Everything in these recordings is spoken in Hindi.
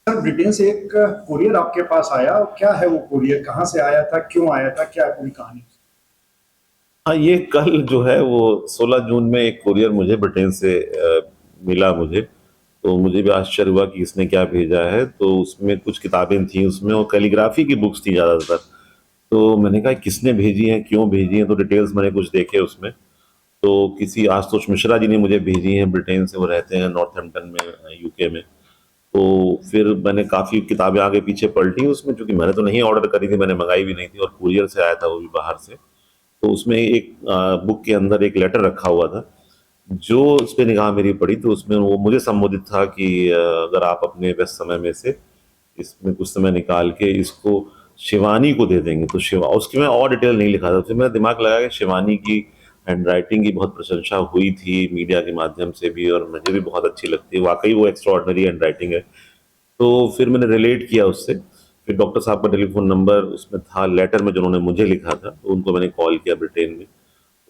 सर, ब्रिटेन से एक कोरियर आपके पास आया, क्या है वो कोरियर? कहाँ से आया था, क्यों आया था, क्या है पूरी कहानी? हाँ, ये कल जो है वो 16 जून में एक कुरियर मुझे ब्रिटेन से मिला मुझे। तो मुझे भी आश्चर्य हुआ कि इसने क्या भेजा है। तो उसमें कुछ किताबें थी उसमें और कैलीग्राफी की बुक्स थी ज़्यादातर। तो मैंने कहा किसने भेजी हैं, क्यों भेजी हैं, तो डिटेल्स मैंने कुछ देखे उसमें। तो किसी आशुतोष मिश्रा जी ने मुझे भेजी हैं, ब्रिटेन से, वो रहते हैं नॉर्थहैम्पटन में, यूके में। तो फिर मैंने काफ़ी किताबें आगे पीछे पलटी उसमें, क्योंकि मैंने तो नहीं ऑर्डर करी थी, मैंने मंगाई भी नहीं थी, और कुरियर से आया था वो भी बाहर से। तो उसमें एक बुक के अंदर एक लेटर रखा हुआ था। जो उस पे निगाह मेरी पड़ी तो उसमें वो मुझे संबोधित था कि अगर आप अपने व्यस्त समय में से इसमें कुछ समय निकाल के इसको शिवानी को दे देंगे तो शिवा, उसकी मैं और डिटेल नहीं लिखा था। फिर मेरा दिमाग लगा कि शिवानी की हैंड राइटिंग की बहुत प्रशंसा हुई थी मीडिया के माध्यम से भी, और मुझे भी बहुत अच्छी लगती है, वाकई वो एक्स्ट्रा ऑर्डनरी हैंड राइटिंग है। तो फिर मैंने रिलेट किया उससे। फिर डॉक्टर साहब का टेलीफोन नंबर उसमें था लेटर में, जिन्होंने मुझे लिखा था, तो उनको मैंने कॉल किया ब्रिटेन में।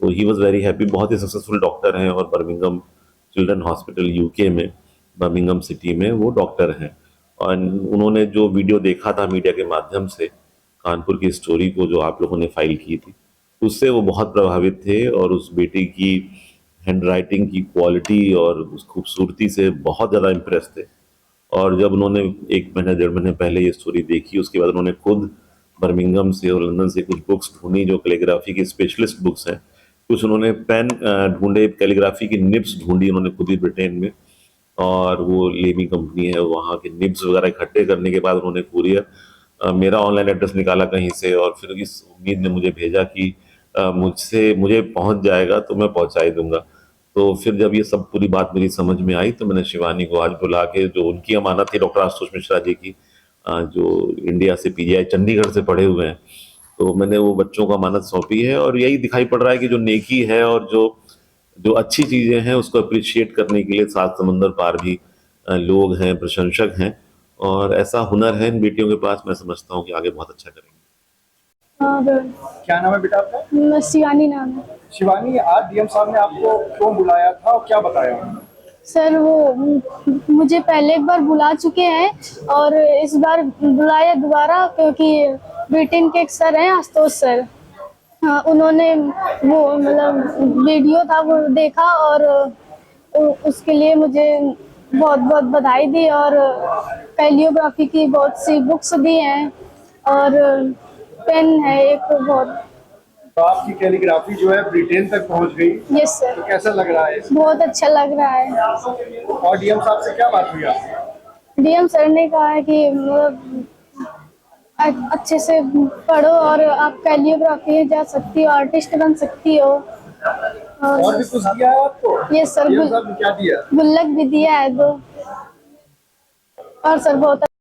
तो ही वॉज वेरी हैप्पी, बहुत ही सक्सेसफुल डॉक्टर हैं, और बर्मिंघम चिल्ड्रन हॉस्पिटल यूके में, बर्मिंघम सिटी में वो डॉक्टर हैं। और उन्होंने जो वीडियो देखा था मीडिया के माध्यम से, कानपुर की स्टोरी को जो आप लोगों ने फाइल की थी, उससे वो बहुत प्रभावित थे, और उस बेटी की हैंड राइटिंग की क्वालिटी और उस खूबसूरती से बहुत ज़्यादा इम्प्रेस थे। और जब उन्होंने 1 महीने 1.5 महीने पहले ये स्टोरी देखी, उसके बाद उन्होंने खुद बर्मिंघम से और लंदन से कुछ बुक्स ढूंढी जो कैलीग्राफी की स्पेशलिस्ट बुक्स हैं। कुछ उन्होंने पेन ढूंढे, कैलीग्राफी की निब्स ढूंढी उन्होंने खुद ही ब्रिटेन में। और वो लेमी कंपनी है, वहाँ के निब्स वगैरह इकट्ठे करने के बाद उन्होंने कुरियर मेरा ऑनलाइन एड्रेस निकाला कहीं से, और फिर इस उम्मीद में मुझे भेजा कि मुझे पहुंच जाएगा तो मैं पहुंचा ही दूंगा। तो फिर जब ये सब पूरी बात मेरी समझ में आई, तो मैंने शिवानी को आज बुला के, जो उनकी अमानत थी डॉक्टर आशुतोष मिश्रा जी की, जो इंडिया से पीजीआई चंडीगढ़ से पढ़े हुए हैं, तो मैंने वो बच्चों को अमानत सौंपी है। और यही दिखाई पड़ रहा है कि जो नेकी है और जो जो अच्छी चीजें हैं उसको अप्रिशिएट करने के लिए सात समंदर पार भी लोग हैं, प्रशंसक हैं। और ऐसा हुनर है इन बेटियों के पास, मैं समझता हूँ कि आगे बहुत अच्छा करेंगे। हाँ, क्या नाम है बेटा आपका? शिवानी नाम है। शिवानी, आज डीएम साहब ने आपको क्यों बुलाया था और क्या बताया उन्होंने? सर, वो मुझे पहले एक बार बुला चुके हैं और इस बार बुलाया दोबारा, क्योंकि ब्रिटेन के एक सर हैं, आशुतोष सर। हाँ, उन्होंने वो मतलब वीडियो था वो देखा, और उसके लिए मुझे बहुत बहुत बधाई दी, और कैलियोग्राफी की बहुत सी बुक्स दी हैं, और पेन है एक बहुत। तो आपकी कैलीग्राफी जो है ब्रिटेन तक पहुंच गई, यस सर। तो कैसा लग रहा है? बहुत अच्छा लग रहा है। और डीएम साहब से क्या बात हुई आपकी? डीएम सर ने कहा है कि अच्छे से पढ़ो और आप कैलियोग्राफी जा सकती हो, आर्टिस्ट बन सकती हो। और भी कुछ दिया है आपको? ये सर डीएम साहब ने क्या दिया? गुल्लक भी दिया है दो। और सर बहुत